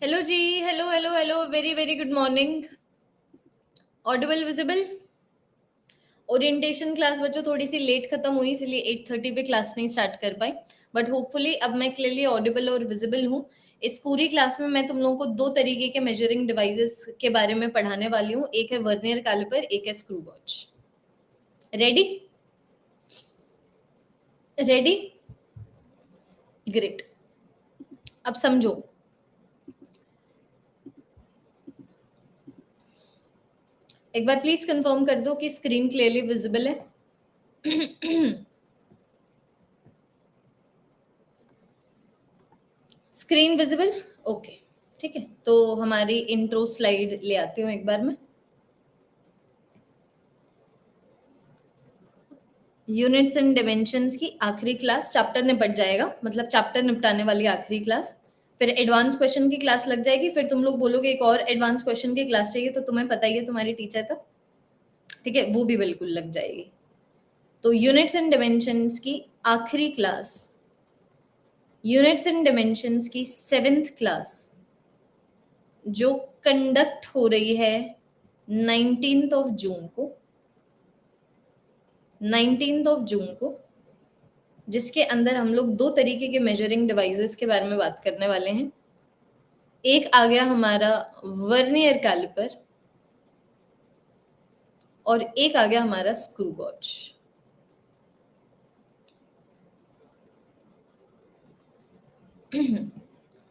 Hello जी। Hello hello hello, very very good morning. Audible, visible. Orientation class बच्चों थोड़ी सी late खत्म हुई, इसलिए 8:30 पे क्लास नहीं स्टार्ट कर पाई। बट होपफुली अब मैं क्लियरली ऑडिबल और विजिबल हूँ। इस पूरी क्लास में मैं तुम लोगों को दो तरीके के मेजरिंग डिवाइसेस के बारे में पढ़ाने वाली हूँ। एक है वर्नियर कैलिपर, एक है screw gauge. Ready? Ready? Great. अब समझो। एक बार प्लीज कंफर्म कर दो कि स्क्रीन क्लियरली विजिबल है। Screen visible? ओके, ठीक है। तो हमारी इंट्रो स्लाइड ले आती हूँ एक बार मैं। यूनिट्स एंड डिमेंशंस की आखिरी क्लास, चैप्टर निपट जाएगा, मतलब चैप्टर निपटाने वाली आखिरी क्लास। फिर एडवांस क्वेश्चन की क्लास लग जाएगी। फिर तुम लोग बोलोगे एक और एडवांस क्वेश्चन की क्लास चाहिए, तो तुम्हें पता ही है तुम्हारी टीचर का, ठीक है, वो भी बिल्कुल लग जाएगी। तो यूनिट्स एंड डिमेंशंस की आखिरी क्लास, यूनिट्स एंड डिमेंशंस की 7th क्लास, जो कंडक्ट हो रही है 19th ऑफ जून को, 19th ऑफ जून को, जिसके अंदर हम लोग दो तरीके के मेजरिंग डिवाइसेस के बारे में बात करने वाले हैं। एक आ गया हमारा वर्नियर कैलिपर और एक आ गया हमारा स्क्रू गॉज।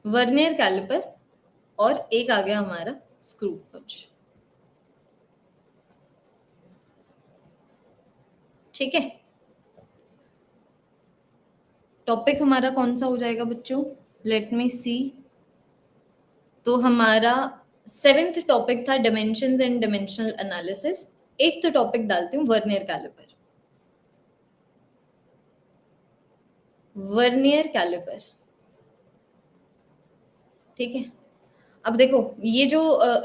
वर्नियर कैलिपर और एक आ गया हमारा स्क्रू गॉज। ठीक है। टॉपिक हमारा कौन सा हो जाएगा बच्चों? लेट मी सी। तो हमारा 7th टॉपिक था dimensions and dimensional analysis. 8th topic डालती हूँ वर्नियर कैलिपर। वर्नियर कैलिपर, ठीक है। अब देखो, ये जो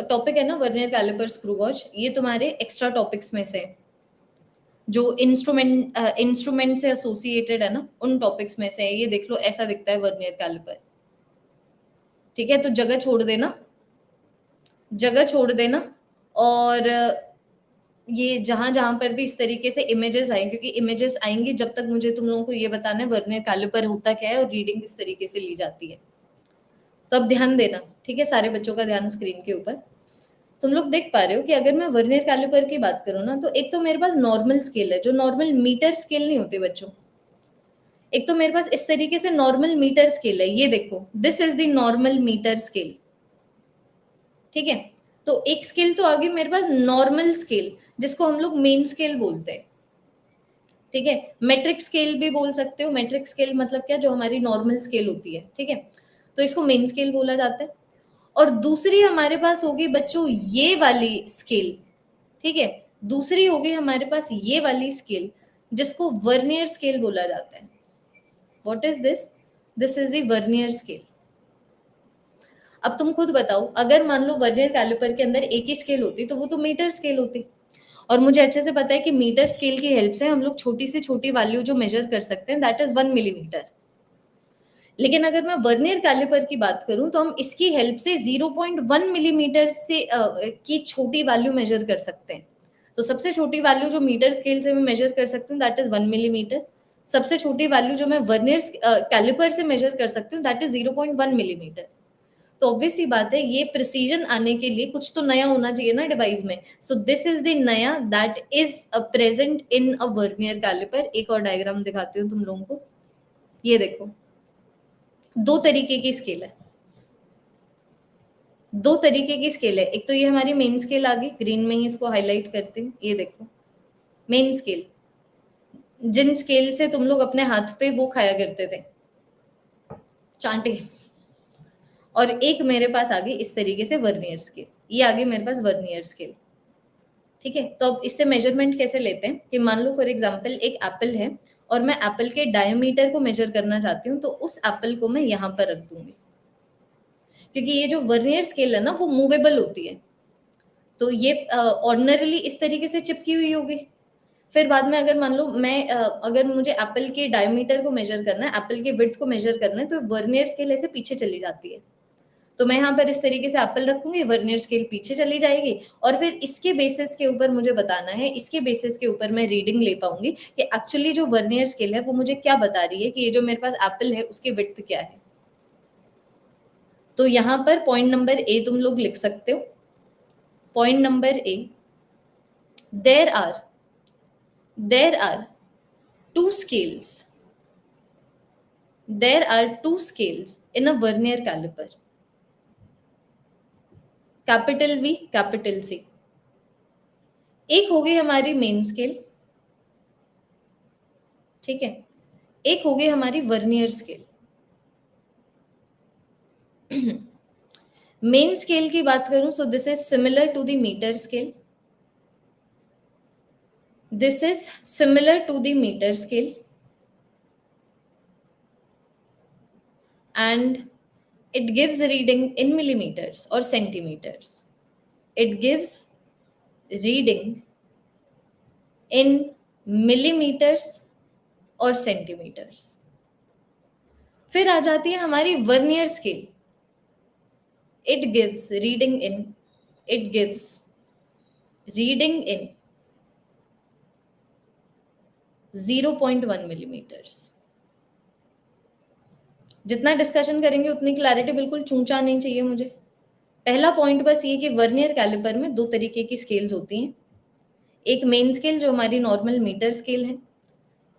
टॉपिक है ना वर्नियर कैलिपर स्क्रू गॉज, ये तुम्हारे एक्स्ट्रा टॉपिक्स में से जो इंस्ट्रूमेंट से एसोसिएटेड है ना, उन टॉपिक्स में से है। ये देख लो, ऐसा दिखता है वर्नियर कैलिपर, ठीक है। तो जगह छोड़ देना, जगह छोड़ देना। और ये जहां जहां पर भी इस तरीके से इमेजेस आए, क्योंकि इमेजेस आएंगी जब तक मुझे तुम लोगों को ये बताना है वर्नियर कैलिपर होता क्या है और रीडिंग किस तरीके से ली जाती है। तो अब ध्यान देना, ठीक है, सारे बच्चों का ध्यान स्क्रीन के ऊपर। तुम लोग देख पा रहे हो कि अगर मैं वर्नियर कैलिपर की बात करूँ ना, तो एक तो मेरे पास नॉर्मल स्केल है, जो नॉर्मल मीटर स्केल नहीं होते बच्चों। एक तो मेरे पास इस तरीके से नॉर्मल मीटर स्केल है, ये देखो, this is the normal metre scale, ठीक है। तो एक स्केल तो आगे मेरे पास नॉर्मल स्केल, जिसको हम लोग मेन स्केल बोलते हैं, ठीक है। मेट्रिक स्केल भी बोल सकते हो। मेट्रिक स्केल मतलब क्या? जो हमारी नॉर्मल स्केल होती है, ठीक है। तो इसको मेन स्केल बोला जाता है। और दूसरी हमारे पास होगी बच्चों ये वाली स्केल, ठीक है। दूसरी होगी हमारे पास ये वाली स्केल, जिसको वर्नियर स्केल बोला जाता है। What is this? This is the vernier scale. अब तुम खुद बताओ, अगर मान लो वर्नियर कैलिपर के अंदर एक ही स्केल होती तो वो तो मीटर स्केल होती। और मुझे अच्छे से पता है कि मीटर स्केल की हेल्प से हम लोग छोटी से छोटी वैल्यू जो मेजर कर सकते हैं, दैट इज 1 मिलीमीटर। लेकिन अगर मैं वर्नियर कैलिपर की बात करूं, तो हम इसकी हेल्प से 0.1 मिलीमीटर से की छोटी वैल्यू मेजर कर सकते हैं। तो सबसे छोटी वैल्यू जो मीटर स्केल से मैं मेजर कर सकती हूँ, दैट इज 1 मिलीमीटर। सबसे छोटी वैल्यू जो मैं वर्नियर कैलिपर से मेजर कर सकती हूँ, दैट इज 0.1 मिलीमीटर। तो ऑब्वियस सी बात है, ये प्रिसीजन आने के लिए कुछ तो नया होना चाहिए ना डिवाइस में। सो दिस इज द नया that is present in a vernier caliper. एक और डायग्राम दिखाती हूँ तुम लोगों को। ये देखो, दो तरीके की स्केल है, दो तरीके की स्केल है। एक तो ये हमारी मेन स्केल आ गई, ग्रीन में ही इसको हाईलाइट करती हूँ। ये देखो, मेन स्केल, जिन स्केल से तुम लोग अपने हाथ पे वो खाया करते थे, चांटे। और एक मेरे पास आ गई इस तरीके से वर्नियर स्केल, ये आ गई मेरे पास वर्नियर स्केल, ठीक है। तो अब इससे मेजरमेंट कैसे लेते हैं कि मान लो फॉर एग्जांपल एक एप्पल है और मैं एप्पल के डायमीटर को मेजर करना चाहती हूँ, तो उस एप्पल को मैं यहाँ पर रख दूंगी, क्योंकि ये जो वर्नियर स्केल है ना, वो मूवेबल होती है। तो ये ऑर्डिनरीली इस तरीके से चिपकी हुई होगी। फिर बाद में अगर मान लो मैं अगर मुझे एप्पल के डायमीटर को मेजर करना है, एप्पल के विड्थ को मेजर करना है, तो वर्नियर स्केल ऐसे पीछे चली जाती है। तो मैं यहाँ पर इस तरीके से एप्पल रखूंगी, वर्नियर स्केल पीछे चली जाएगी, और फिर इसके बेसिस के ऊपर मुझे बताना है, इसके बेसिस के ऊपर मैं रीडिंग ले पाऊंगी कि एक्चुअली जो वर्नियर स्केल है वो मुझे क्या बता रही है कि ये जो मेरे पास एप्पल है उसकी विड्थ क्या है। तो यहाँ पर पॉइंट नंबर ए तुम लोग लिख सकते हो। Point number A, there are two scales, there are two scales in a vernier caliper, capital V, capital C। एक हो गई हमारी मेन स्केल, ठीक है, एक हो गई हमारी वर्नियर स्केल। मेन स्केल की बात करूं, so this is similar to the metre scale, this is similar to the metre scale, and it gives reading in millimeters or centimeters. It gives reading in millimeters और centimetres. फिर आ जाती है हमारी vernier scale, it gives reading in, it gives reading in 0.1 millimetres. जितना discussion करेंगे उतनी clarity बिल्कुल चूंचा नहीं चाहिए मुझे। पहला पॉइंट बस ये कि वर्नियर कैलिपर में दो तरीके की स्केल्स होती हैं, एक मेन स्केल जो हमारी नॉर्मल मीटर स्केल है,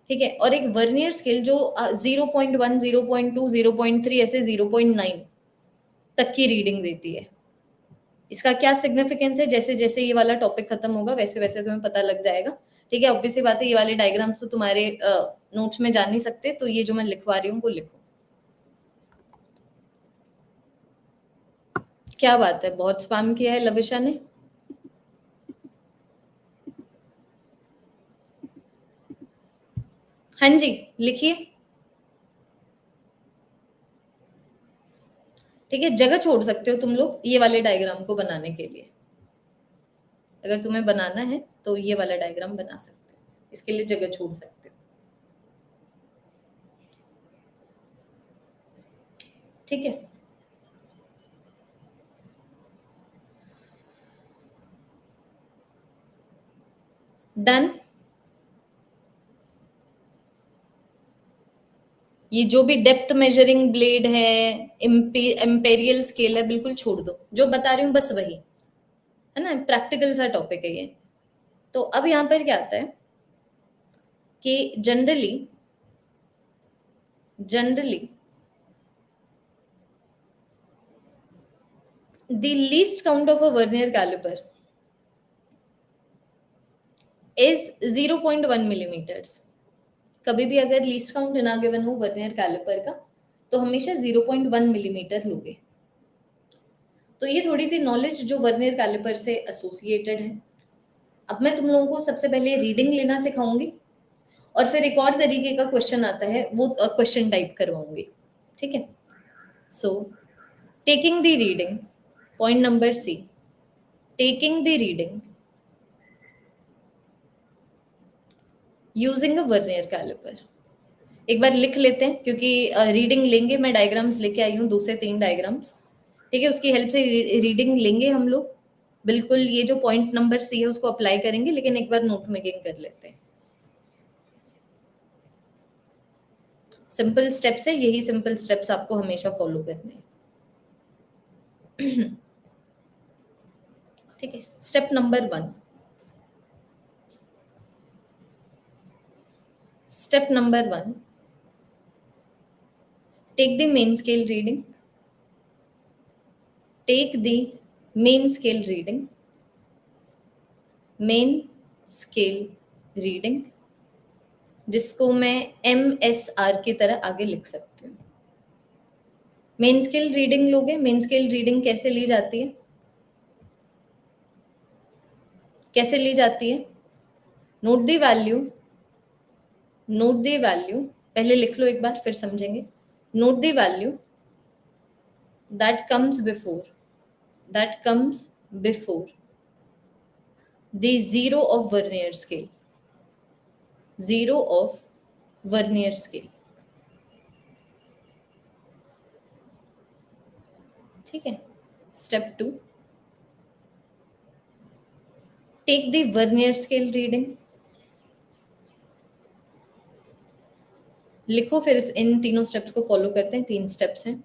ठीक है, और एक वर्नियर स्केल जो 0.1, 0.2, 0.3 ऐसे 0.9 तक की रीडिंग देती है। इसका क्या सिग्निफिकेंस है, जैसे जैसे ये वाला टॉपिक खत्म होगा वैसे वैसे तुम्हें पता लग जाएगा, ठीक है। ऑब्वियसली बात है, ये वाले डायग्राम्स तो तुम्हारे नोट्स में जा नहीं सकते, तो ये जो मैं लिखवा रही हूँ वो लिखो। क्या बात है, बहुत स्पैम किया है लविशा ने। हाँ जी, लिखिए, ठीक है। जगह छोड़ सकते हो तुम लोग ये वाले डायग्राम को बनाने के लिए, अगर तुम्हें बनाना है तो ये वाला डायग्राम बना सकते हो, इसके लिए जगह छोड़ सकते हो, ठीक है। डन। ये जो भी डेप्थ मेजरिंग ब्लेड है, एम्पेरियल स्केल है, बिल्कुल छोड़ दो, जो बता रही हूँ बस वही है ना, प्रैक्टिकल सा टॉपिक है ये। तो अब यहाँ पर क्या आता है कि generally the least count of a vernier caliper is 0.1 millimetres. कभी भी अगर लीस्ट काउंट ना गिवन हो वर्नियर कैलिपर का तो हमेशा 0.1 मिलीमीटर लोगे। तो ये थोड़ी सी नॉलेज जो वर्नियर कैलिपर से एसोसिएटेड है। अब मैं तुम लोगों को सबसे पहले रीडिंग लेना सिखाऊंगी, और फिर एक और तरीके का क्वेश्चन आता है, वो क्वेश्चन टाइप करवाऊंगी, ठीक है। So taking the reading, point number C, taking the reading using a vernier caliper. एक बार लिख लेते हैं, क्योंकि रीडिंग लेंगे, मैं डायग्राम्स लेके आई हूँ 2 से 3 डायग्राम्स, ठीक है, उसकी हेल्प से रीडिंग लेंगे हम लोग। बिल्कुल ये जो पॉइंट नंबर सी है उसको अप्लाई करेंगे, लेकिन एक बार नोट मेकिंग कर लेते हैं। सिंपल स्टेप्स है, यही सिंपल स्टेप्स आपको हमेशा फॉलो करने हैं, ठीक है। Step number 1, step number 1, take the main scale reading, take the main scale reading, main scale reading, जिसको मैं MSR की तरह आगे लिख सकती हूँ। मेन स्केल रीडिंग लोगे, मेन स्केल रीडिंग कैसे ली जाती है, कैसे ली जाती है, note the value, note the value, पहले लिख लो एक बार फिर समझेंगे। Note the value that comes before, that comes before the zero of vernier scale, zero of vernier scale, ठीक है। Step 2, take the vernier scale reading. लिखो, फिर इन तीनों स्टेप्स को फॉलो करते हैं। 3 स्टेप्स हैं।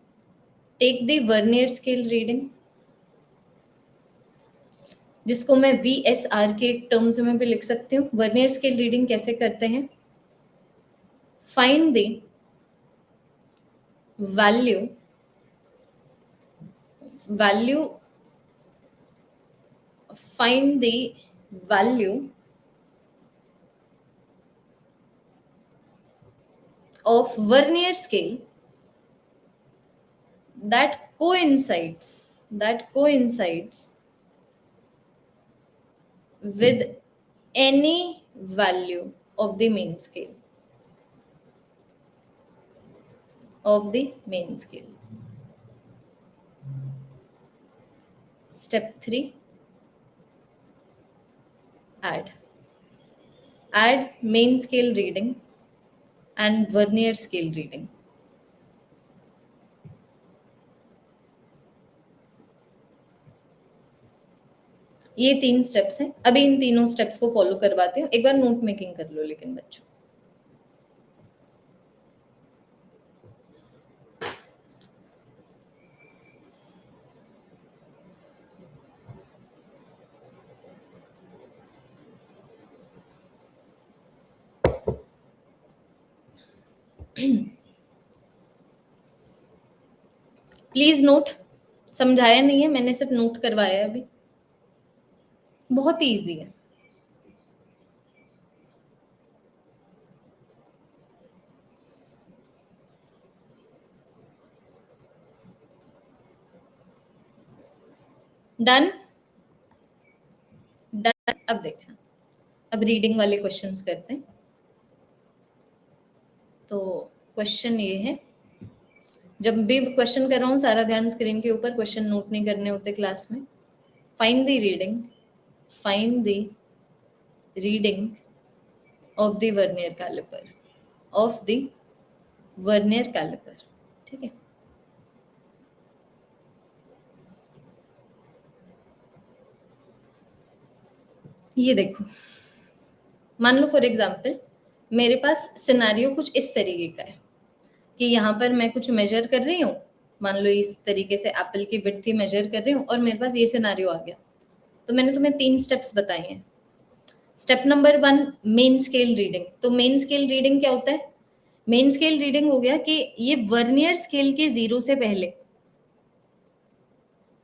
Take the vernier scale reading, जिसको मैं VSR के टर्म्स में भी लिख सकती हूँ। वर्नियर स्केल रीडिंग कैसे करते हैं? Find the value find the value of vernier scale that coincides with any value of the main scale. Step 3, add main scale reading and vernier scale reading. ये 3 steps हैं। अभी इन तीनों steps को follow करवाते हूँ। एक बार नोट मेकिंग कर लो लेकिन बच्चों। Please note. समझाया नहीं है, मैंने सिर्फ नोट करवाया है अभी। बहुत ही इजी है। डन। अब देखना, अब रीडिंग वाले क्वेश्चंस करते हैं। तो क्वेश्चन ये है, जब भी क्वेश्चन कर रहा हूँ सारा ध्यान स्क्रीन के ऊपर, क्वेश्चन नोट नहीं करने होते क्लास में। Find the reading of the vernier caliper. ठीक है। ये देखो, मान लो फॉर एग्जाम्पल मेरे पास सिनेरियो कुछ इस तरीके का है कि यहाँ पर मैं कुछ मेजर कर रही हूँ। मान लो इस तरीके से एप्पल की विड्थ ही मेजर कर रही हूँ और मेरे पास ये सिनेरियो आ गया। तो मैंने तुम्हें 3 स्टेप्स बताए हैं। Step number 1, main scale reading. तो मेन स्केल रीडिंग क्या होता है? मेन स्केल रीडिंग हो गया कि ये वर्नियर स्केल के 0 से पहले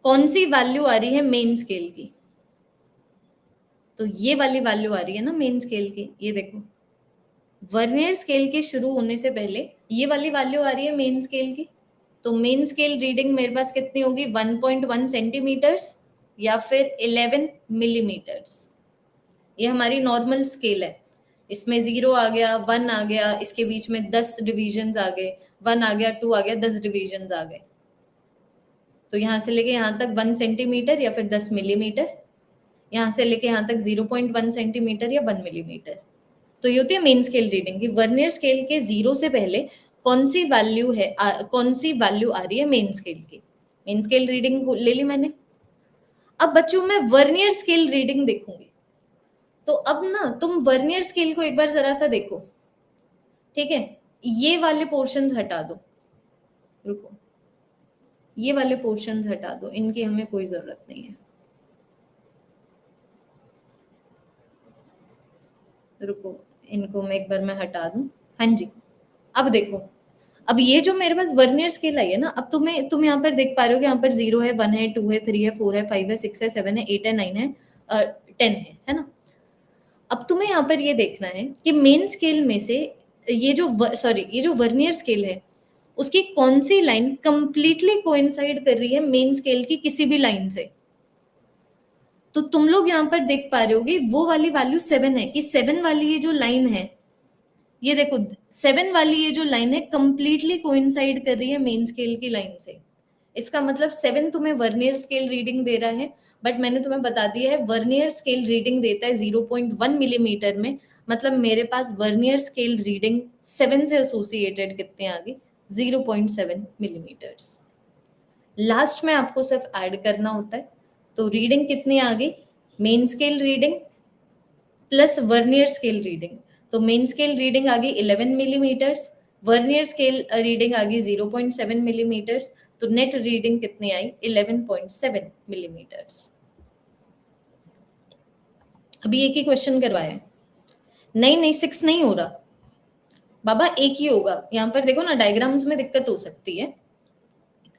कौन सी वैल्यू आ रही है मेन स्केल की। तो ये वाली वैल्यू आ रही है ना मेन स्केल की। ये देखो, वर्नियर स्केल के शुरू होने से पहले ये वाली वैल्यू आ रही है मेन स्केल की। तो मेन स्केल रीडिंग मेरे पास कितनी होगी? 1.1 सेंटीमीटर्स या फिर 11 मिलीमीटर्स। ये हमारी नॉर्मल स्केल है। इसमें 0 आ गया, 1 आ गया, इसके बीच में 10 डिविजन्स आ गए, 1 आ गया, 2 आ गया, 10 डिविजन्स आ गए। तो यहाँ से लेके यहाँ तक 1 सेंटीमीटर या फिर 10 मिलीमीटर, यहाँ से लेके यहाँ तक 0.1 सेंटीमीटर या 1 मिलीमीटर। तो ये होती है मेन स्केल रीडिंग की वर्नियर स्केल के 0 से पहले कौन सी वैल्यू आ रही है मेन स्केल की। मेन स्केल रीडिंग ले ली मैंने। अब बच्चों मैं वर्नियर स्केल रीडिंग देखूंगी। तो अब ना तुम वर्नियर स्केल को एक बार जरा सा देखो। ठीक है, ये वाले पोर्शंस हटा दो। रुको, ये वाले पोर्शंस हटा दो, इनकी हमें कोई जरूरत नहीं है। रुको, इनको मैं एक बार मैं हटा दूं। हाँ जी, अब देखो, अब ये जो मेरे पास वर्नियर स्केल आई है ना, अब तुम यहाँ पर देख पा रहे हो कि यहाँ पर 0 है, 1 है, 2 है, 3 है, 4 है, 5 है, 6 है, 7 है, 8 है, 9 है, 10 है ना। अब तुम्हें यहाँ पर ये देखना है कि मेन स्केल में से ये जो वर्नियर स्केल है उसकी कौन सी लाइन कंप्लीटली कोइंसाइड कर रही है मेन स्केल की किसी भी लाइन से। तो तुम लोग यहाँ पर देख पा रहे होगे वो वाली वैल्यू 7 है कि 7 वाली ये जो लाइन है, ये देखो 7 वाली ये जो लाइन है कंप्लीटली कोइंसाइड कर रही है मेन स्केल की लाइन से। इसका मतलब 7 तुम्हें वर्नियर स्केल रीडिंग दे रहा है, बट मैंने तुम्हें बता दिया है वर्नियर स्केल रीडिंग देता है 0.1 मिलीमीटर में। मतलब मेरे पास वर्नियर स्केल रीडिंग 7 से एसोसिएटेड कितने आ गई? 0.7 मिलीमीटर्स। लास्ट में आपको सिर्फ ऐड करना होता है। तो रीडिंग कितनी आ गई, main scale reading plus vernier scale reading. तो मेन स्केल रीडिंग आ गई 11 मिलीमीटर्स, वर्नियर स्केल रीडिंग आ गई 0.7 मिलीमीटर्स। तो नेट रीडिंग कितनी आई, 11.7 मिलीमीटर्स। अभी एक ही क्वेश्चन करवाया है, नहीं नहीं 6 नहीं हो रहा बाबा, एक ही होगा। यहाँ पर देखो ना, डायग्राम्स में दिक्कत हो सकती है,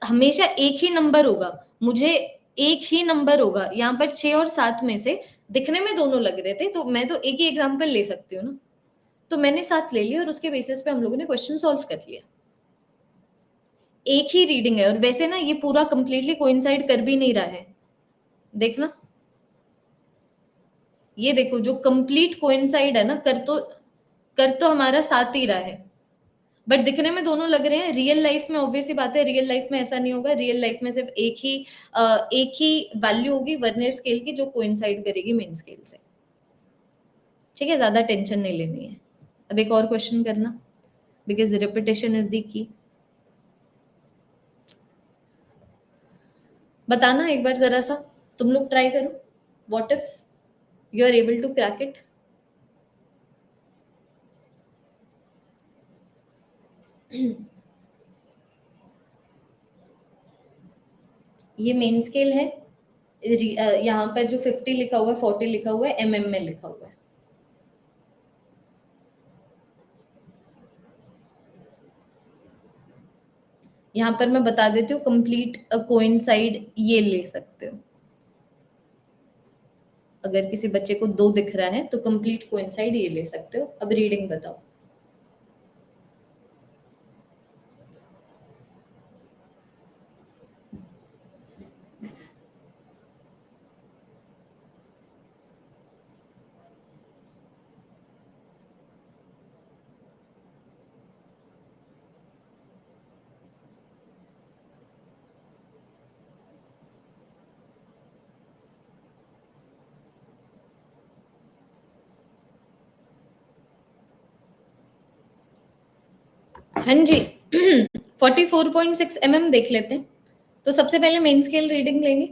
हमेशा एक ही नंबर होगा, मुझे एक ही नंबर होगा। यहाँ पर 6 और 7 में से दिखने में दोनों लग रहे थे, तो मैं तो एक ही एग्जाम्पल ले सकती हूँ ना, तो मैंने 7 ले लिया और उसके बेसिस पे हम लोगों ने क्वेश्चन सॉल्व कर लिया। एक ही रीडिंग है, और वैसे ना ये पूरा कंप्लीटली कोइंसाइड कर भी नहीं रहा है, देखना ये देखो, जो कंप्लीट कोइंसाइड है ना, कर तो हमारा 7 ही रहा है, बट दिखने में दोनों लग रहे हैं। रियल लाइफ में ऑब्वियसली बात है, रियल लाइफ में ऐसा नहीं होगा। रियल लाइफ में सिर्फ एक ही वैल्यू होगी वर्नियर स्केल की, जो कोइंसाइड करेगी मेन स्केल से। ठीक है, ज्यादा टेंशन नहीं लेनी है। अब एक और क्वेश्चन करना, because repetition is the key. बताना एक बार जरा सा, तुम लोग ट्राई करो, what if you are able to crack it. ये मेन स्केल है, यहाँ पर जो 50 लिखा हुआ है, 40 लिखा हुआ है, mm में लिखा हुआ है। यहाँ पर मैं बता देती हूँ, कंप्लीट कोइंसाइड ये ले सकते हो। अगर किसी बच्चे को 2 दिख रहा है तो कंप्लीट कोइंसाइड ये ले सकते हो। अब रीडिंग बताओ। हाँ जी। 44.6 mm देख लेते हैं। तो सबसे पहले मेन स्केल रीडिंग लेंगे।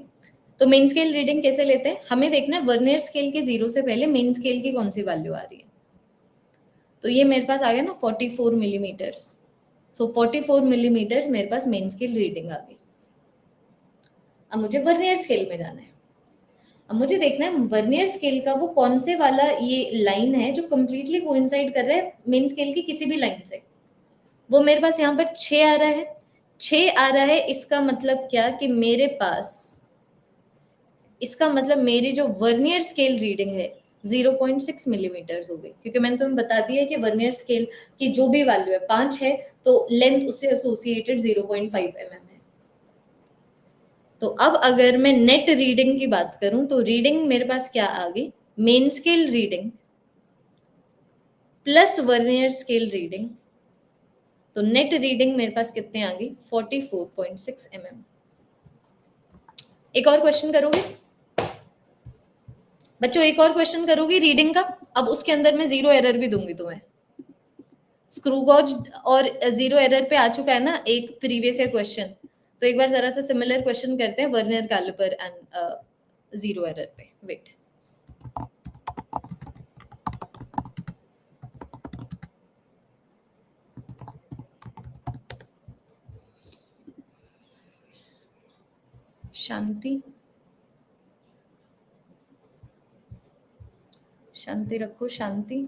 तो मेन स्केल रीडिंग कैसे लेते हैं, हमें देखना है वर्नियर स्केल के 0 से पहले मेन स्केल की कौन सी वैल्यू आ रही है। तो ये मेरे पास आ गया ना 44 मिलीमीटर्स। सो 44 मिलीमीटर्स मेरे पास मेन स्केल रीडिंग आ गई। अब मुझे वर्नियर स्केल में जाना है। अब मुझे देखना है वर्नियर स्केल का वो कौन से वाला ये लाइन है जो कंप्लीटली कोइंसाइड कर रहा है मेन स्केल की किसी भी लाइन से। वो मेरे पास यहाँ पर 6 आ रहा है। 6 आ रहा है, इसका मतलब क्या कि मेरे पास, इसका मतलब मेरी जो वर्नियर स्केल रीडिंग है 0.6 मिलीमीटर्स हो गई, क्योंकि मैंने तुम्हें बता दिया कि वर्नियर स्केल की जो भी वैल्यू है 5 है, तो लेंथ उससे एसोसिएटेड 0.5 mm है। तो अब अगर मैं नेट रीडिंग की बात करूं, तो रीडिंग मेरे पास क्या आ गई, main scale reading plus vernier scale reading. तो नेट रीडिंग मेरे पास कितने आ गई, 44.6 mm। एक और क्वेश्चन करोगे बच्चों, एक और क्वेश्चन करोगी रीडिंग का। अब उसके अंदर मैं 0 एरर भी दूंगी तुम्हें। स्क्रू गॉज और 0 एरर पे आ चुका है ना एक प्रीवियस ईयर क्वेश्चन, तो एक बार जरा सा सिमिलर क्वेश्चन करते हैं वर्नियर कैलिपर एंड 0 एरर पे। वेट, शांति शांति रखो, शांति।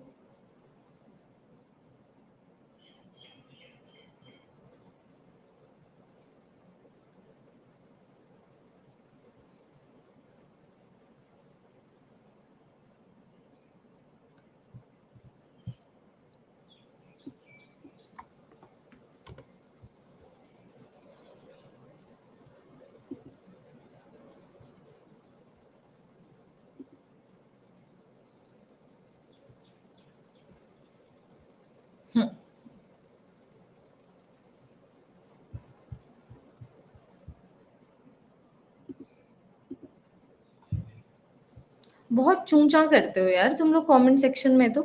बहुत चूचा करते हो यार तुम लोग कमेंट सेक्शन में तो।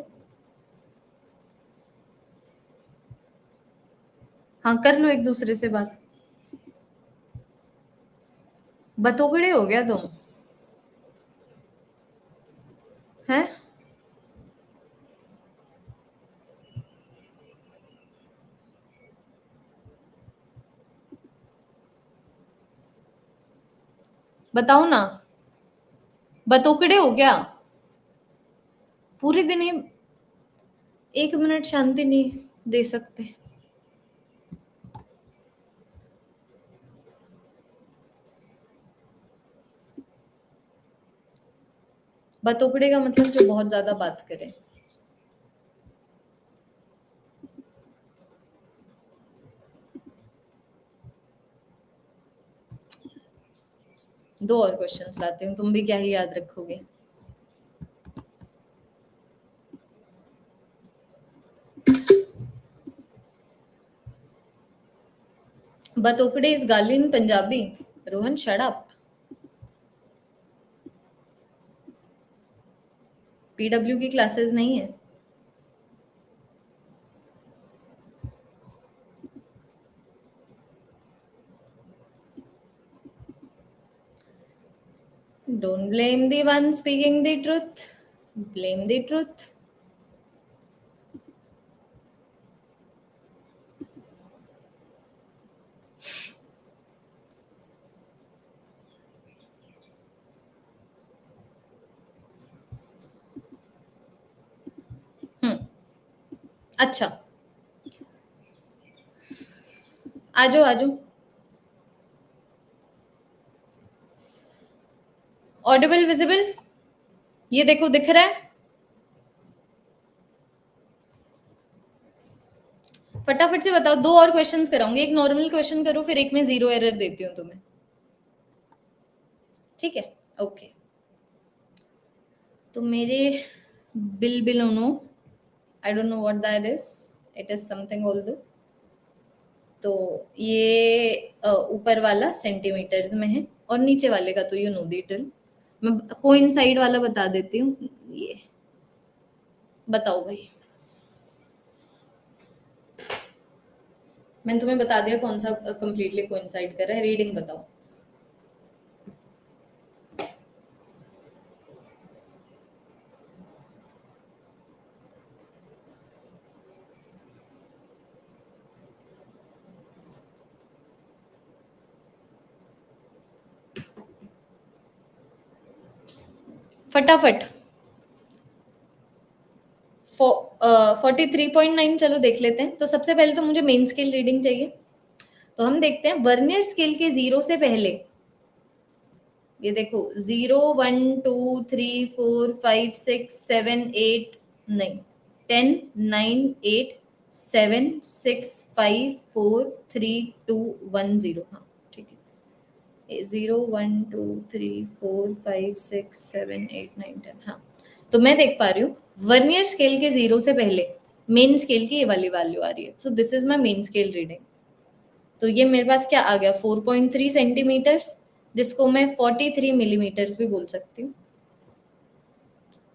हाँ, कर लो एक दूसरे से बात। बतोकड़े हो गया तुम हैं? बताओ ना, बतोकड़े हो क्या? पूरे दिन ही 1 मिनट शांति नहीं दे सकते? बतोकड़े का मतलब जो बहुत ज्यादा बात करे। दो और क्वेश्चंस लाती हूँ, तुम भी क्या ही याद रखोगे। बतोकड़े इज गाली in Punjabi. Rohan shut up. PW की क्लासेस नहीं है। Don't blame the one speaking the truth. Blame the truth. अच्छा, आ जाओ आ जाओ। ऑडिबल विजिबल, ये देखो दिख रहा है। फटाफट से बताओ, दो और क्वेश्चंस कराऊंगी, एक नॉर्मल क्वेश्चन करो, फिर एक में जीरो एरर देती हूँ तुम्हें। ठीक है, ओके। तो मेरे बिल बिलोनो, I don't know what that is, it is something although. तो ये ऊपर वाला सेंटीमीटर्स में है, और नीचे वाले का तो यू नो दी ड्रिल। मैं कोइंसाइड वाला बता देती हूँ। ये बताओ भाई। मैंने तुम्हें बता दिया कौन सा कंप्लीटली कोइंसाइड कर रहा है, रीडिंग बताओ। फटाफट। 43.9, चलो देख लेते हैं। तो सबसे पहले तो मुझे मेन स्केल रीडिंग चाहिए। तो हम देखते हैं वर्नियर स्केल के जीरो से पहले, ये देखो 0 1 2 3 4 5 6 7 8 9 10 9 8 7 6 5 4 3 2 1 0। हाँ ठीक है, 0 1 2 3 4 5 6 7 8 9 10। हाँ, तो मैं देख पा रही हूँ वर्नियर स्केल के जीरो से पहले मेन स्केल की ये वाली वैल्यू आ रही है। सो this is my main scale reading. तो ये मेरे पास क्या आ गया, 4.3 सेंटीमीटर्स, जिसको मैं 43 मिलीमीटर्स भी बोल सकती हूँ।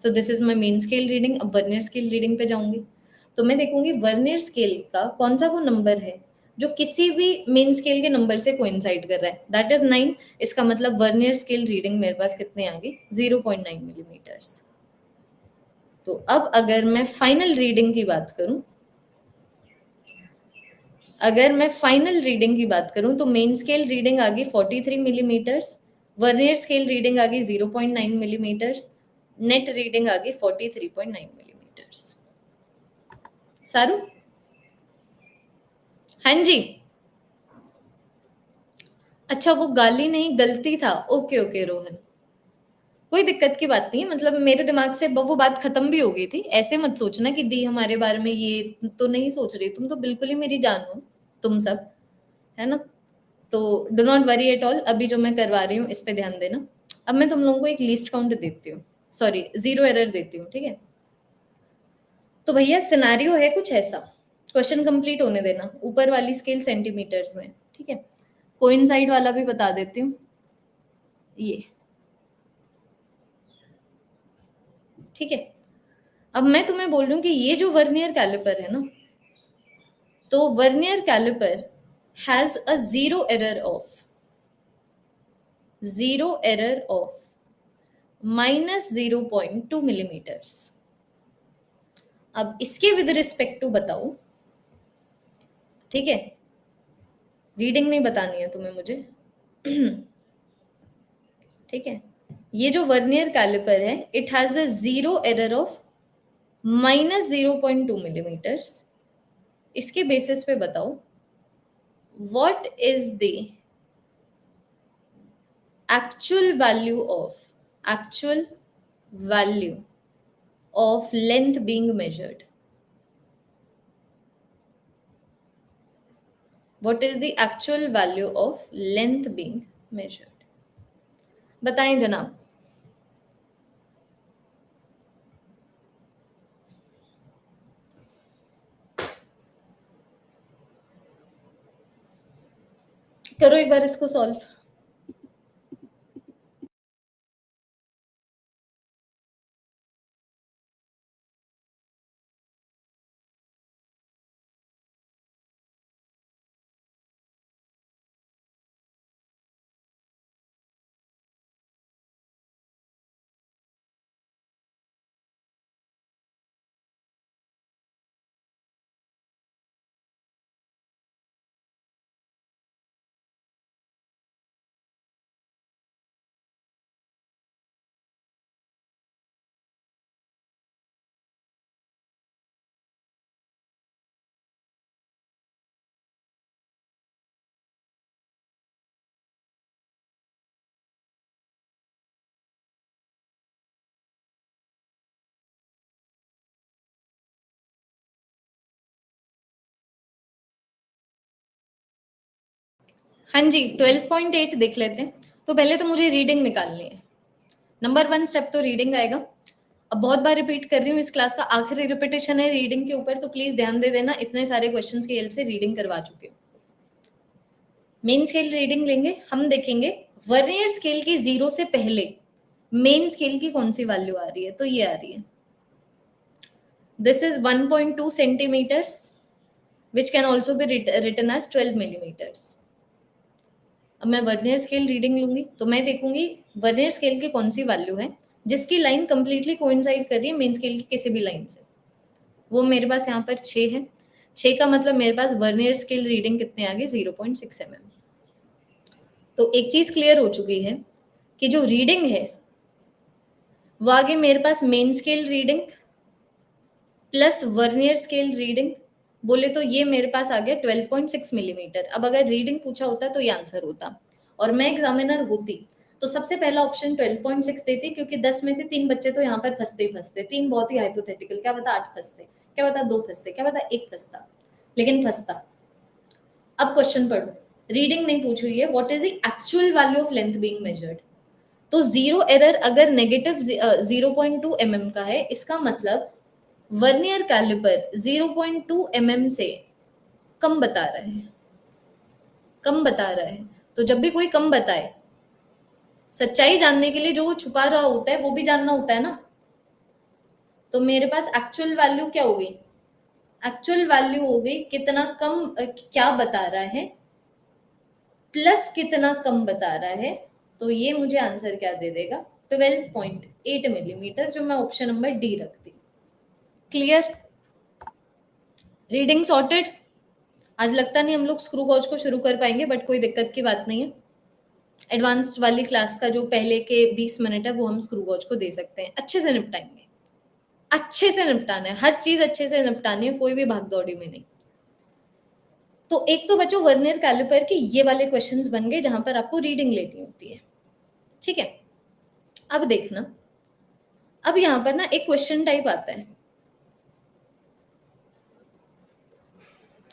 सो this is my main scale reading. अब वर्नियर स्केल रीडिंग पे जाऊंगी, तो मैं देखूंगी वर्नियर स्केल का कौन सा वो नंबर है जो किसी भी मेन स्केल के नंबर से कोइंसाइड कर रहा है, दैट इज 9। इसका मतलब वर्नियर स्केल रीडिंग मेरे पास कितने आ गई, 0.9 मिलीमीटर्स। तो अब अगर मैं फाइनल रीडिंग की बात करूं, अगर मैं फाइनल रीडिंग की बात करूं, तो मेन स्केल रीडिंग आ गई 43 मिलीमीटर्स, वर्नियर स्केल रीडिंग आ गई 0.9 मिलीमीटर्स, नेट रीडिंग आ गई 43.9 मिलीमीटर्स। सारू, हाँ जी। अच्छा, वो गाली नहीं गलती था। ओके ओके रोहन, कोई दिक्कत की बात नहीं है। मतलब मेरे दिमाग से वो बात खत्म भी हो गई थी। ऐसे मत सोचना कि दी हमारे बारे में ये तो नहीं सोच रही, तुम तो बिल्कुल ही मेरी जान हो, तुम सब, है ना। तो do not worry at all. अभी जो मैं करवा रही हूँ इस पे ध्यान देना। अब मैं तुम लोगों को एक लीस्ट काउंट देती हूँ, सॉरी जीरो एरर देती हूँ, ठीक है। तो भैया सिनारियो है कुछ ऐसा, क्वेश्चन कंप्लीट होने देना। ऊपर वाली स्केल सेंटीमीटर्स में, ठीक है। कोइंसाइड वाला भी बता देती हूँ, ये ठीक है। अब मैं तुम्हें बोल रही हूँ कि ये जो वर्नियर कैलिपर है ना, तो vernier caliper has a zero error of zero error of -0.2 millimeters. अब इसके विद रिस्पेक्ट टू बताओ, ठीक है, रीडिंग नहीं बतानी है तुम्हें मुझे, ठीक है। ये जो वर्नियर कैलिपर है, it has a zero error of -0.2 millimeters. इसके बेसिस पे बताओ what is the actual value of length being measured. What is the actual value of length being measured? बताएं जनाब। करो एक बार इसको सॉल्व। हाँ जी, 12.8 देख लेते हैं। तो पहले तो मुझे रीडिंग निकालनी है। नंबर 1 स्टेप तो रीडिंग आएगा। अब बहुत बार रिपीट कर रही हूँ, इस क्लास का आखिरी रिपीटेशन है रीडिंग के ऊपर, तो प्लीज ध्यान दे देना, इतने सारे क्वेश्चंस की हेल्प से रीडिंग करवा चुके हो। मेन स्केल रीडिंग लेंगे, हम देखेंगे वर्नियर स्केल की 0 से पहले मेन स्केल की कौन सी वैल्यू आ रही है। तो ये आ रही है, this is 1.2 centimetres which can also be written as 12 millimetres. अब मैं वर्नियर स्केल रीडिंग लूंगी तो मैं देखूंगी वर्नियर स्केल की कौन सी वैल्यू है जिसकी लाइन कंप्लीटली कोइंसाइड कर रही है मेन स्केल की किसी भी लाइन से। वो मेरे पास यहाँ पर 6 है। 6 का मतलब मेरे पास वर्नियर स्केल रीडिंग कितने आ गए, 0.6 mm। तो एक चीज क्लियर हो चुकी है कि जो रीडिंग है वो आगे मेरे पास main scale reading plus vernier scale reading, बोले तो ये मेरे पास आ गया 12.6 मिलीमीटर। अब अगर रीडिंग पूछा होता तो ये आंसर होता, और मैं एग्जामिनर होती तो सबसे पहला ऑप्शन 12.6 देती, क्योंकि 10 में से 3 बच्चे तो यहाँ पर फंसते ही फंसते। 3 बहुत ही हाइपोथेटिकल, क्या पता 8 फंसते, क्या पता 2 फंसते, क्या पता 1 फंसता, लेकिन फंसता। अब क्वेश्चन पढ़ो, रीडिंग नहीं पूछी हुई है, what is the actual value of length being measured. तो जीरो एरर अगर नेगेटिव 0.2 mm का है, इसका मतलब वर्नियर कैलिपर 0.2 mm से कम बता रहा है, कम बता रहा है। तो जब भी कोई कम बताए, सच्चाई जानने के लिए जो वो छुपा रहा होता है वो भी जानना होता है ना। तो मेरे पास एक्चुअल वैल्यू क्या हो गई, एक्चुअल वैल्यू हो गई कितना कम क्या बता रहा है प्लस कितना कम बता रहा है। तो ये मुझे आंसर क्या दे देगा, 12.8 मिलीमीटर, जो मैं ऑप्शन नंबर डी रखती। Clear, reading sorted. आज लगता नहीं हम लोग स्क्रू गॉज को शुरू कर पाएंगे, बट कोई दिक्कत की बात नहीं है। एडवांस्ड वाली क्लास का जो पहले के 20 मिनट है वो हम स्क्रू गॉज को दे सकते हैं, अच्छे से निपटाएंगे। अच्छे से निपटाना है, हर चीज अच्छे से निपटानी है, कोई भी भागदौड़ी में नहीं। तो एक तो बच्चों वर्नियर कैलिपर के ये वाले क्वेश्चंस बन गए जहां पर आपको रीडिंग लेनी होती है, ठीक है। अब देखना, अब यहां पर ना एक क्वेश्चन टाइप आता है।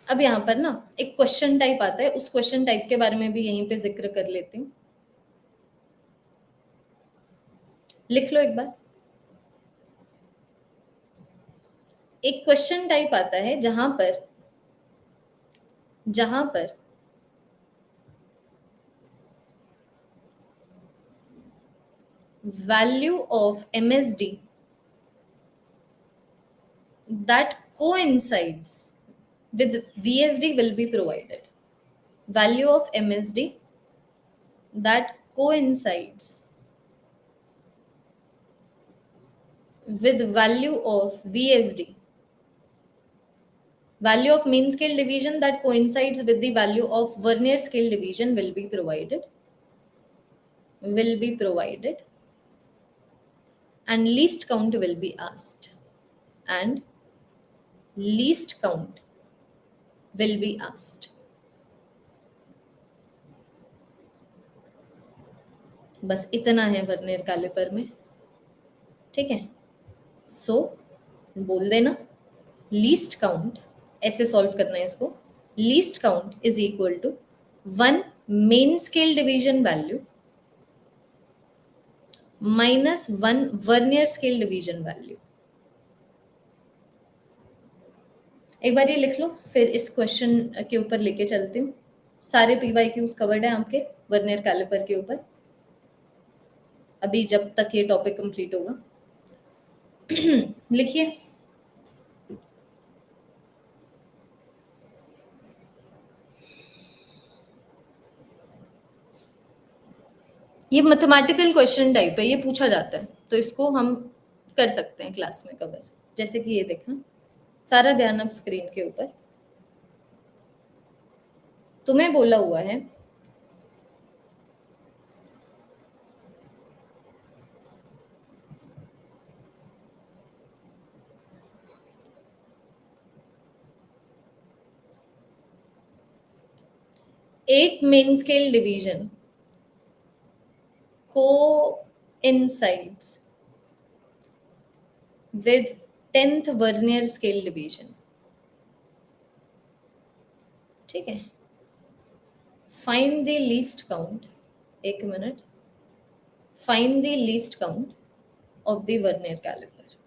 अब यहां पर ना एक क्वेश्चन टाइप आता है, उस क्वेश्चन टाइप के बारे में भी यहीं पे जिक्र कर लेती हूँ। लिख लो एक बार। एक क्वेश्चन टाइप आता है जहां पर value of MSD that coincides with VSD will be provided. Value of MSD that coincides with value of VSD, value of mean scale division that coincides with the value of Vernier scale division will be provided, and least count will be asked, and least count will be asked. बस इतना है vernier caliper में, ठीक है। सो बोल देना least count, ऐसे solve करना है इसको। Least count is equal to 1 main scale division value minus 1 vernier scale division value. एक बार ये लिख लो, फिर इस क्वेश्चन के ऊपर लेके चलती हूँ। सारे PYQs कवर्ड है आपके वर्नियर कैलिपर के ऊपर, अभी जब तक ये टॉपिक कंप्लीट होगा। लिखिए, ये मैथमेटिकल क्वेश्चन टाइप है, ये पूछा जाता है, तो इसको हम कर सकते हैं क्लास में कवर। जैसे कि ये देखना, सारा ध्यान अब स्क्रीन के ऊपर। तुम्हें बोला हुआ है eight main scale division coincides with 10th vernier scale division, ठीक है। फाइंड द लीस्ट काउंट, एक minute, find the least count of the vernier caliper.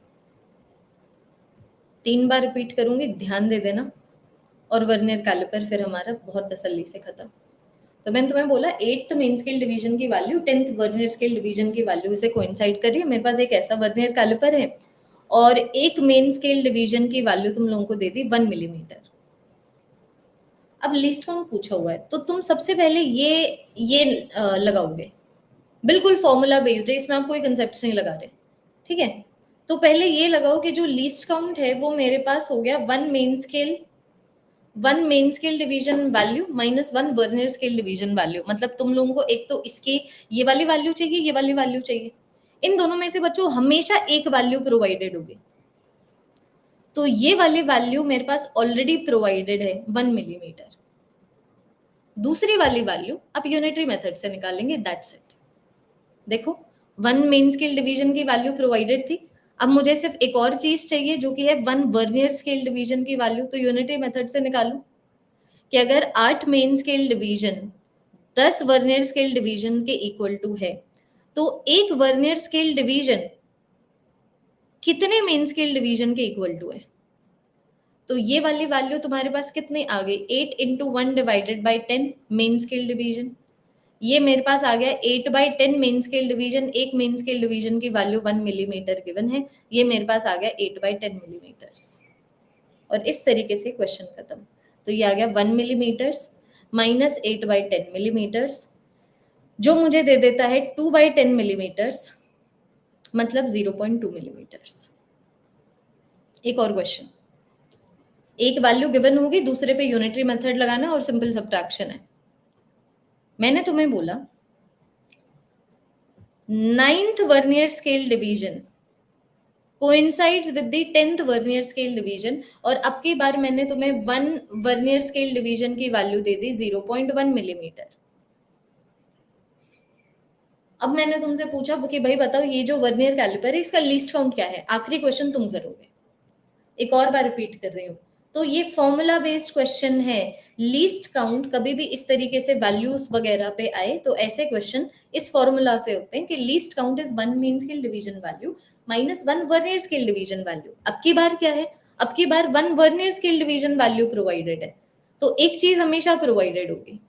3 बार रिपीट करूंगी, ध्यान दे देना, और वर्नियर कैलिपर फिर हमारा बहुत तसल्ली से खत्म। तो मैंने तुम्हें बोला 8th मेन स्केल डिवीजन की value 10th vernier scale division की वैल्यू से कोइंसाइड कर रही है। मेरे पास एक ऐसा वर्नियर कैलिपर है और एक मेन स्केल डिवीजन की वैल्यू तुम लोगों को दे दी 1 मिलीमीटर। अब लीस्ट काउंट पूछा हुआ है, तो तुम सबसे पहले ये लगाओगे, बिल्कुल फॉर्मूला बेस्ड है, इसमें आप कोई कंसेप्ट नहीं लगा रहे, ठीक है। तो पहले ये लगाओ कि जो लीस्ट काउंट है वो मेरे पास हो गया 1 main scale division value minus 1 vernier scale division value. मतलब तुम लोगों को एक तो इसकी ये वाली वैल्यू चाहिए, ये वाली वैल्यू चाहिए, इन दोनों में से बच्चों हमेशा एक वैल्यू प्रोवाइडेड होगी। तो ये वाली वैल्यू मेरे पास ऑलरेडी प्रोवाइडेड है 1 मिलीमीटर। दूसरी वाली वैल्यू आप यूनिटरी मेथड से निकालेंगे, दैट्स इट। देखो 1 मेन स्केल डिवीजन की वैल्यू प्रोवाइडेड थी, अब मुझे सिर्फ एक और चीज चाहिए जो कि है 1 वर्नियर स्केल डिवीजन की वैल्यू। तो यूनिटरी मेथड से निकालू कि अगर 8 main scale division 10 vernier scale division के इक्वल टू है, तो एक वर्नियर स्केल डिवीजन कितने मेन स्केल डिवीजन के इक्वल टू है? तो ये वाली वैल्यू तुम्हारे पास कितनी आ गई? 8 into 1 divided by 10 main scale division. ये मेरे पास आ गया 8/10 मेन स्केल डिवीजन। एक मेन स्केल डिवीजन की वैल्यू 1 मिलीमीटर गिवन है, ये मेरे पास आ गया 8/10 मिलीमीटर्स। और इस तरीके से क्वेश्चन खत्म। तो ये आ गया 1 मिलीमीटर्स माइनस 8/10 मिलीमीटर्स, जो मुझे दे देता है 2/10 मिलीमीटर्स, मतलब 0.2 मिलीमीटर्स। एक और क्वेश्चन, एक वैल्यू गिवन होगी, दूसरे पे यूनिटरी मेथड लगाना और सिंपल सब्ट्रैक्शन है। मैंने तुम्हें बोला 9th vernier scale division coincides with the 10th vernier scale division, और अब की बार मैंने तुम्हें 1 वर्नियर स्केल डिवीजन की वैल्यू दे दी 0.1 मिलीमीटर। अब मैंने तुमसे पूछा कि भाई बताओ ये जो वर्नियर कैलिपर है इसका लीस्ट काउंट क्या है? आखिरी क्वेश्चन तुम करोगे, एक और बार रिपीट कर रही हूँ। तो ये फॉर्मूला बेस्ड क्वेश्चन है। लीस्ट काउंट कभी भी इस तरीके से वैल्यूज वगैरह पे आए तो ऐसे क्वेश्चन इस फॉर्मूला से होते हैं कि least count is 1 mean scale division value minus 1 vernier scale division value. अब की बार क्या है? अब की बार 1 vernier scale division value provided है, तो एक चीज हमेशा प्रोवाइडेड होगी।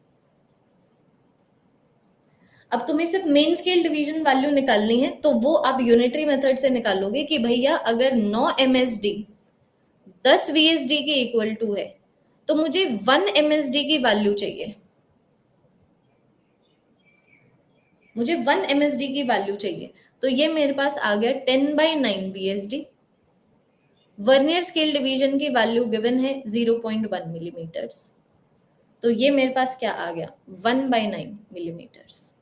अब तुम्हें सिर्फ मेन स्केल डिवीजन वैल्यू निकालनी है, तो वो आप यूनिटरी मेथड से निकालोगे कि भैया अगर 9 MSD 10 VSD के इक्वल टू है तो मुझे 1 MSD की वैल्यू चाहिए। मुझे 1 MSD की वैल्यू चाहिए, तो ये मेरे पास आ गया 10/9 VSD। वर्नियर स्केल डिवीजन की वैल्यू गिवन है 0.1 मिलीमीटर्स, तो ये मेरे पास क्या आ गया 1/9 मिलीमीटर्स।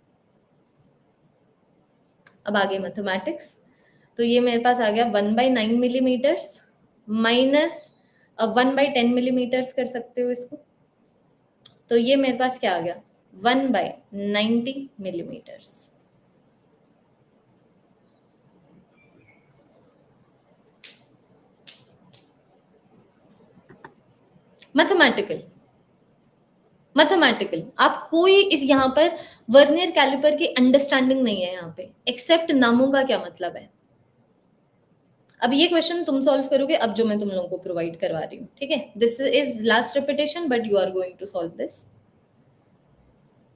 अब आगे मैथमेटिक्स, तो ये मेरे पास आ गया 1/9 मिलीमीटर्स माइनस 1/10 मिलीमीटर्स कर सकते हो इसको, तो ये मेरे पास क्या आ गया 1/90 मिलीमीटर्स। मैथमेटिकल आप कोई इस यहाँ पर वर्नियर कैलिपर की अंडरस्टैंडिंग नहीं है यहाँ पे, एक्सेप्ट नामों का क्या मतलब है। अब ये क्वेश्चन तुम सॉल्व करोगे, अब जो मैं तुम लोगों को प्रोवाइड करवा रही हूँ, ठीक है। This is last repetition but you are going to solve this.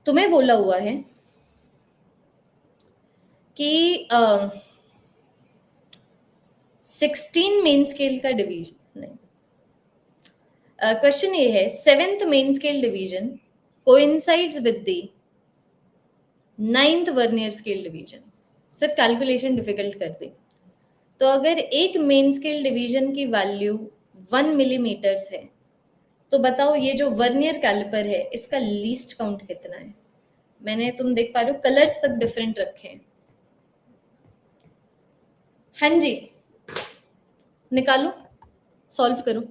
तुम्हें बोला हुआ है कि 16 मेन स्केल का डिवीजन नहीं, क्वेश्चन ये है 7th main scale division coincides with the 9th vernier scale division. सिर्फ कैलकुलेशन डिफिकल्ट कर दे, तो अगर एक मेन स्केल डिवीजन की वैल्यू 1 मिलीमीटर्स है, तो बताओ ये जो वर्नियर कैलिपर है इसका लीस्ट काउंट कितना है। मैंने तुम देख पा रहे हो कलर्स तक डिफरेंट रखे हैं। हाँ जी, निकालो, सॉल्व करो।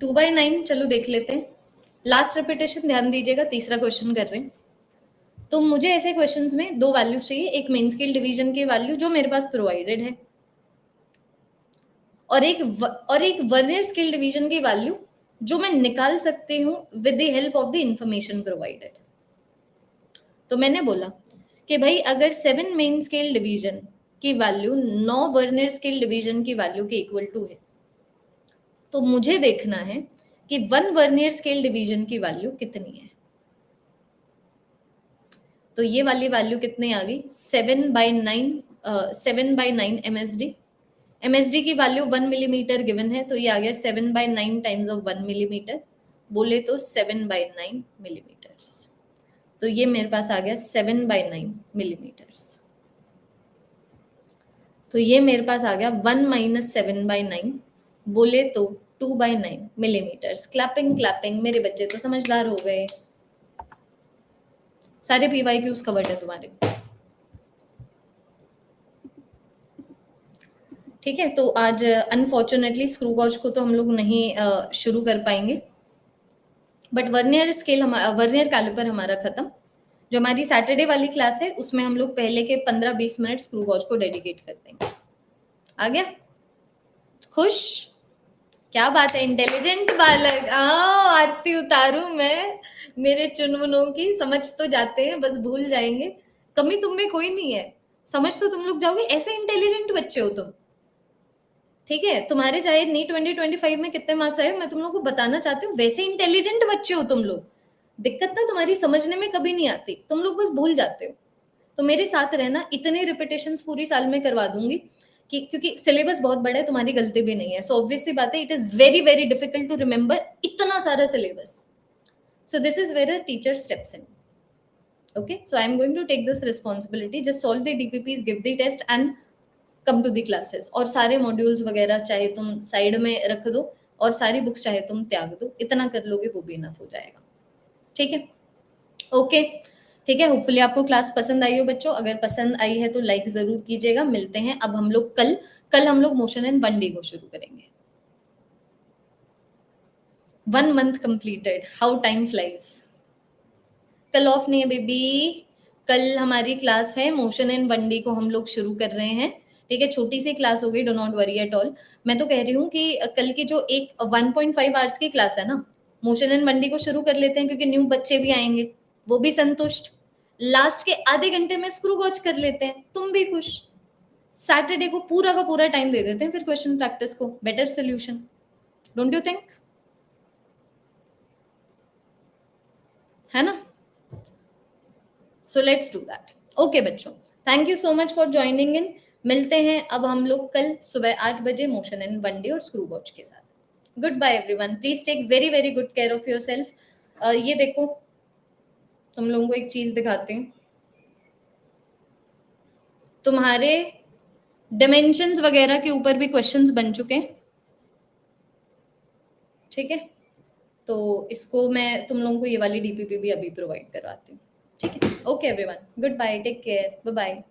टू बाई नाइन, चलो देख लेते हैं। लास्ट रिपीटेशन ध्यान दीजिएगा, तीसरा क्वेश्चन कर रहे हैं। तो मुझे ऐसे क्वेश्चंस में दो वैल्यूज चाहिए, एक मेन स्केल डिवीजन की वैल्यू जो मेरे पास प्रोवाइडेड है, और एक वर्नियर स्केल डिवीजन की वैल्यू जो मैं निकाल सकती हूँ with the help of the information provided. तो मैंने बोला कि भाई अगर 7 मेन स्केल डिवीजन की वैल्यू 9 वर्नियर स्केल डिवीजन की वैल्यू के इक्वल टू है, तो मुझे देखना है कि 1 वर्नियर स्केल डिवीजन की वैल्यू कितनी है। तो ये वाली वैल्यू कितनी आ गई 7/9 MSD। MSD की वैल्यू 1 मिलीमीटर गिवन है, तो ये आ गया 7/9 टाइम्स ऑफ 1 मिलीमीटर, बोले तो 7/9 मिलीमीटर्स। तो ये मेरे पास आ गया 7/9 मिलीमीटर्स। तो ये मेरे पास आ गया 1 माइनस 7/9, बोले तो 2/9 मिलीमीटर्स। क्लैपिंग क्लैपिंग, मेरे बच्चे तो समझदार हो गए। सारे PYQs कवर्ड है तुम्हारे, ठीक है। तो आज अनफॉर्चुनेटली स्क्रू गॉज को तो हम लोग नहीं शुरू कर पाएंगे, बट वर्नियर कैलिपर हमारा खत्म। जो हमारी सैटरडे वाली क्लास है उसमें हम लोग पहले के 15-20 मिनट स्क्रू गॉज को डेडिकेट करते हैं। आ गया? खुश? क्या बात है, इंटेलिजेंट बालक। आरती उतारू मैं मेरे चुनमुनों की, समझ तो जाते हैं बस भूल जाएंगे। कमी तुम में कोई नहीं है, समझ तो तुम लोग जाओगे, ऐसे इंटेलिजेंट बच्चे हो तुम, ठीक है। तुम्हारे चाहे नीट 2025 में कितने मार्क्स आए मैं तुम लोग को बताना चाहती हूँ, वैसे इंटेलिजेंट बच्चे हो तुम लोग। दिक्कत ना तुम्हारी समझने में कभी नहीं आती, तुम लोग बस भूल जाते हो। तो मेरे साथ रहना, इतने रिपीटेशंस पूरी साल में करवा दूंगी कि क्योंकि सिलेबस बहुत बड़ा है, तुम्हारी गलती भी नहीं है। सो ऑब्वियस सी बात है, it is very very difficult to remember इतना सारा syllabus. So this is where a teacher steps in. Okay, so I am going to take this responsibility. Just solve the DPPs, give the test, and come to the classes, और सारे modules वगैरह चाहे तुम side में रख दो और सारी बुक्स चाहे तुम त्याग दो, इतना कर लोगे वो भी इनफ हो जाएगा। ठीक है, ओके, ठीक है। होपफुली आपको क्लास पसंद आई हो बच्चों, अगर पसंद आई है तो लाइक जरूर कीजिएगा। मिलते हैं अब हम लोग कल हम लोग मोशन एंड वन डे को शुरू करेंगे। 1 month completed, how time flies. कल ऑफ नहीं है बेबी, कल हमारी क्लास है मोशन एंड वन डे को हम लोग शुरू कर रहे हैं। ठीक है, छोटी सी क्लास हो गई, do not worry at all. मैं तो कह रही हूँ कि कल की जो एक 1.5 आवर्स की क्लास है ना, मोशन एंड वन डे को शुरू कर लेते हैं, क्योंकि न्यू बच्चे भी आएंगे, वो भी संतुष्ट। लास्ट के आधे घंटे में स्क्रू वॉच कर लेते हैं, तुम भी खुश। सैटरडे को पूरा का पूरा टाइम दे देते हैं फिर क्वेश्चन प्रैक्टिस को, better solution, don't you think? है ना? So let's do that. Okay बच्चों, thank you so much for joining in. मिलते हैं अब हम लोग कल सुबह 8 बजे मोशन एंड वन डे और स्क्रू वॉच के साथ। Good bye everyone, please take very very good care of yourself. ये देखो, तुम लोगों को एक चीज दिखाती हूँ, तुम्हारे डिमेंशंस वगैरह के ऊपर भी क्वेश्चंस बन चुके हैं। ठीक है, तो इसको मैं तुम लोगों को ये वाली डीपीपी भी अभी प्रोवाइड करवाती हूँ। ठीक है, okay everyone, good bye, take care, bye bye.